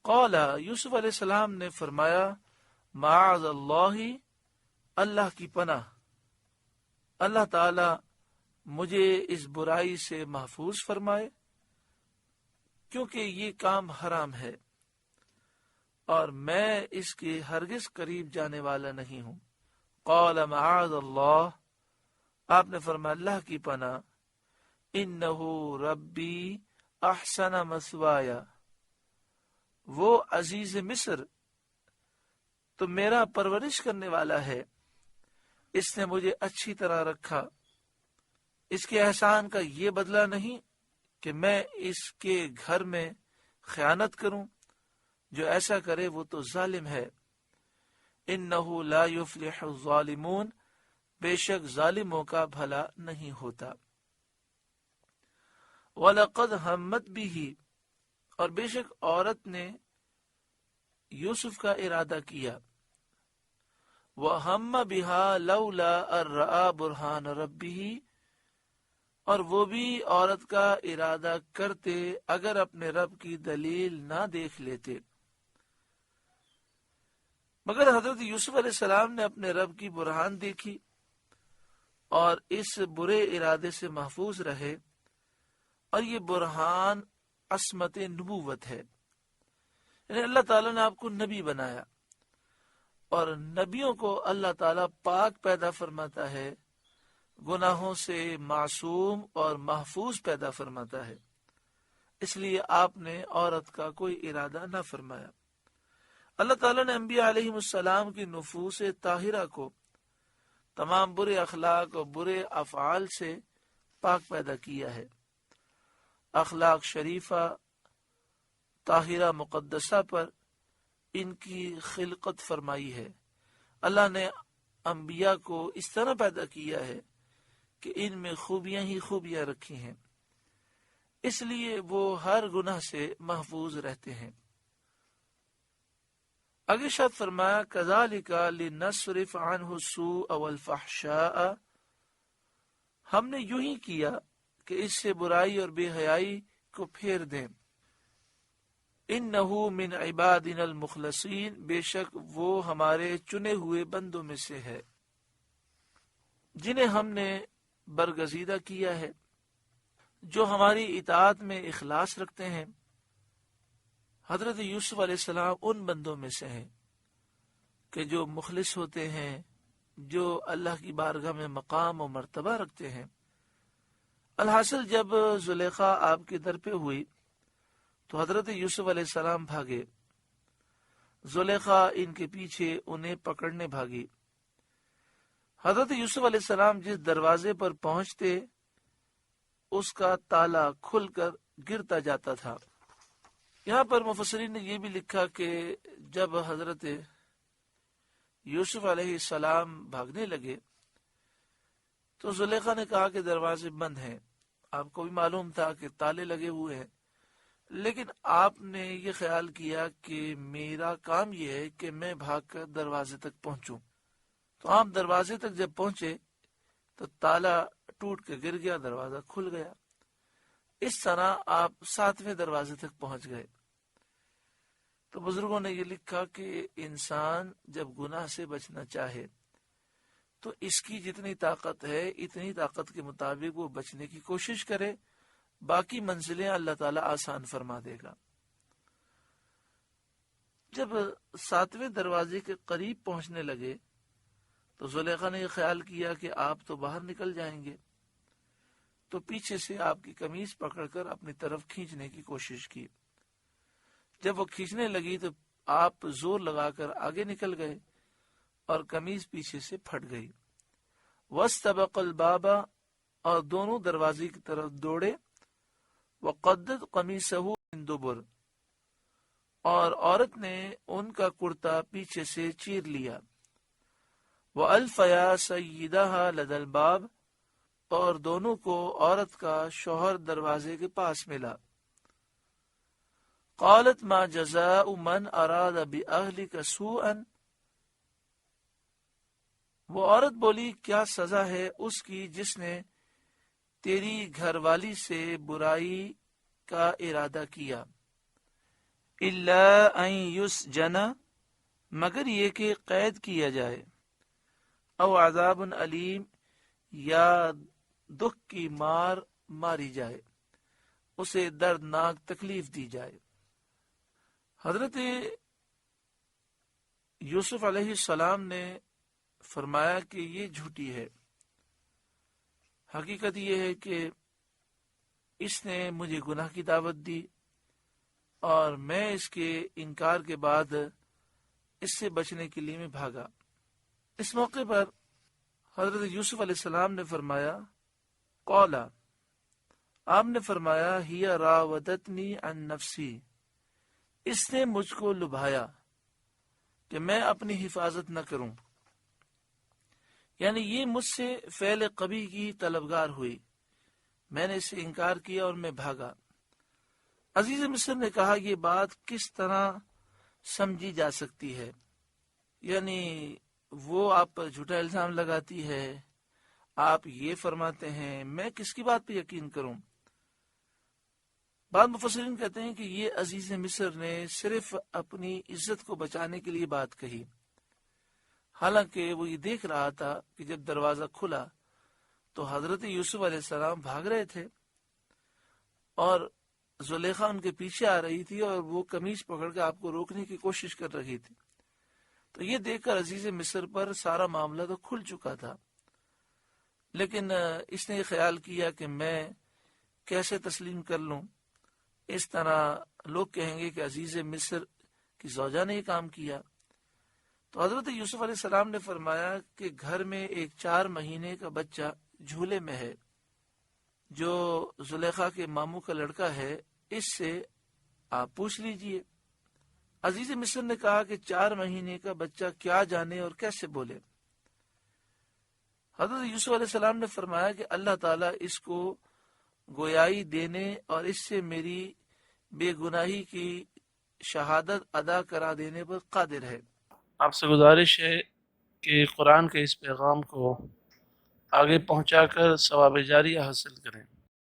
قال، یوسف علیہ السلام نے فرمایا، معاذ اللہ، اللہ کی پناہ، اللہ تعالی مجھے اس برائی سے محفوظ فرمائے، کیونکہ یہ کام حرام ہے اور میں اس کے ہرگز قریب جانے والا نہیں ہوں۔ قال معاذ اللہ، آپ نے فرمایا اللہ کی پناہ، انہ ربی احسن مثوایا، وہ عزیز مصر تو میرا پرورش کرنے والا ہے، اس نے مجھے اچھی طرح رکھا، اس کے احسان کا یہ بدلہ نہیں کہ میں اس کے گھر میں خیانت کروں، جو ایسا کرے وہ تو ظالم ہے۔ انہ لا یفلح الظالمون، بے شک ظالموں کا بھلا نہیں ہوتا۔ وَلَقَدْ هَمَّتْ بِهِ، اور بے شک عورت نے یوسف کا ارادہ کیا، وَهَمَّ بِهَا لَوْلَا أَن رَأَىٰ بُرْهَانَ رَبِّهِ، اور وہ بھی عورت کا ارادہ کرتے اگر اپنے رب کی دلیل نہ دیکھ لیتے، مگر حضرت یوسف علیہ السلام نے اپنے رب کی برہان دیکھی اور اس برے ارادے سے محفوظ رہے، اور یہ برہان عصمت نبوت ہے، یعنی اللہ تعالیٰ نے آپ کو نبی بنایا، اور نبیوں کو اللہ تعالیٰ پاک پیدا فرماتا ہے، گناہوں سے معصوم اور محفوظ پیدا فرماتا ہے، اس لیے آپ نے عورت کا کوئی ارادہ نہ فرمایا۔ اللہ تعالیٰ نے انبیاء علیہ السلام کی نفوس طاہرہ کو تمام برے اخلاق اور برے افعال سے پاک پیدا کیا ہے، اخلاق شریفہ طاہرہ مقدسہ پر ان کی خلقت فرمائی ہے۔ اللہ نے انبیاء کو اس طرح پیدا کیا ہے کہ ان میں خوبیاں ہی خوبیاں رکھی ہیں، اس لیے وہ ہر گناہ سے محفوظ رہتے ہیں۔ آگے ارشاد فرمایا، کذالک لنصرف عنہ السوء والفحشاء، ہم نے یوں ہی کیا کہ اس سے برائی اور بے حیائی کو پھیر دیں۔ انہ من عبادنا المخلصین، بے شک وہ ہمارے چنے ہوئے بندوں میں سے ہے، جنہیں ہم نے برگزیدہ کیا ہے، جو ہماری اطاعت میں اخلاص رکھتے ہیں۔ حضرت یوسف علیہ السلام ان بندوں میں سے ہیں کہ جو مخلص ہوتے ہیں، جو اللہ کی بارگاہ میں مقام و مرتبہ رکھتے ہیں۔ الحاصل جب زلیخا آپ کے در پہ ہوئی تو حضرت یوسف علیہ السلام بھاگے، زلیخا ان کے پیچھے انہیں پکڑنے بھاگی۔ حضرت یوسف علیہ السلام جس دروازے پر پہنچتے اس کا تالا کھل کر گرتا جاتا تھا۔ یہاں پر مفسرین نے یہ بھی لکھا کہ جب حضرت یوسف علیہ السلام بھاگنے لگے تو زلیخا نے کہا کہ دروازے بند ہیں۔ آپ کو بھی معلوم تھا کہ تالے لگے ہوئے ہیں، لیکن آپ نے یہ خیال کیا کہ میرا کام یہ ہے کہ میں بھاگ کر دروازے تک پہنچوں۔ تو آپ دروازے تک جب پہنچے تو تالا ٹوٹ کے گر گیا، دروازہ کھل گیا۔ اس طرح آپ 7ویں دروازے تک پہنچ گئے۔ تو بزرگوں نے یہ لکھا کہ انسان جب گناہ سے بچنا چاہے تو اس کی جتنی طاقت ہے اتنی طاقت کے مطابق وہ بچنے کی کوشش کرے، باقی منزلیں اللہ تعالیٰ آسان فرما دے گا۔ جب 7ویں دروازے کے قریب پہنچنے لگے تو زلیخا نے یہ خیال کیا کہ آپ تو باہر نکل جائیں گے، تو پیچھے سے آپ کی قمیض پکڑ کر اپنی طرف کھینچنے کی کوشش کی۔ جب وہ کھینچنے لگی تو آپ زور لگا کر آگے نکل گئے اور قمیض پیچھے سے پھٹ گئی۔ وَاسْتَبَقَ الْبَابَ، اور دونوں دروازے کی طرف دوڑے۔ وَقَدَّتْ قَمِيصَهُ مِن دُبُرٍ، اور عورت نے ان کا کرتا پیچھے سے چیر لیا۔ وَأَلْفَيَا سَيِّدَهَا لَدَى الْبَابِ، اور دونوں کو عورت کا شوہر دروازے کے پاس ملا۔ قالت ما جزاء من اراد بأهلك سوءا، وہ عورت بولی کیا سزا ہے اس کی جس نے تیری گھر والی سے برائی کا ارادہ کیا۔ الا ان یسجن، مگر یہ کہ قید کیا جائے، او عذاب علیم، یا دکھ کی ماری جائے، اسے دردناک تکلیف دی جائے۔ حضرت یوسف علیہ السلام نے فرمایا کہ یہ جھوٹی ہے، حقیقت یہ ہے کہ اس نے مجھے گناہ کی دعوت دی اور میں اس کے انکار کے بعد اس سے بچنے کے لیے میں بھاگا۔ اس موقع پر حضرت یوسف علیہ السلام نے فرمایا قولا، آپ نے فرمایا ہی راودتنی عن نفسی، اس نے مجھ کو لبھایا کہ میں اپنی حفاظت نہ کروں، یعنی یہ مجھ سے فعل قبیح کی طلبگار ہوئی، میں نے اس سے انکار کیا اور میں بھاگا۔ عزیز مصر نے کہا یہ بات کس طرح سمجھی جا سکتی ہے، یعنی وہ آپ پر جھوٹا الزام لگاتی ہے، آپ یہ فرماتے ہیں، میں کس کی بات پہ یقین کروں؟ بعض مفسرین کہتے ہیں کہ یہ عزیز مصر نے صرف اپنی عزت کو بچانے کے لیے بات کہی، حالانکہ وہ یہ دیکھ رہا تھا کہ جب دروازہ کھلا تو حضرت یوسف علیہ السلام بھاگ رہے تھے اور زلیخا ان کے پیچھے آ رہی تھی اور وہ قمیض پکڑ کے آپ کو روکنے کی کوشش کر رہی تھی۔ تو یہ دیکھ کر عزیز مصر پر سارا معاملہ تو کھل چکا تھا، لیکن اس نے یہ خیال کیا کہ میں کیسے تسلیم کر لوں، اس طرح لوگ کہیں گے کہ عزیز مصر کی زوجہ نے یہ کام کیا۔ تو حضرت یوسف علیہ السلام نے فرمایا کہ گھر میں ایک 4 مہینے کا بچہ جھولے میں ہے جو زلیخا کے ماموں کا لڑکا ہے، اس سے آپ پوچھ لیجئے۔ عزیز مصر نے کہا کہ 4 مہینے کا بچہ کیا جانے اور کیسے بولے؟ حضرت یوسف علیہ السلام نے فرمایا کہ اللہ تعالیٰ اس کو گویائی دینے اور اس سے میری بے گناہی کی شہادت ادا کرا دینے پر قادر ہے۔ آپ سے گزارش ہے کہ قرآن کے اس پیغام کو آگے پہنچا کر ثواب جاریہ حاصل کریں۔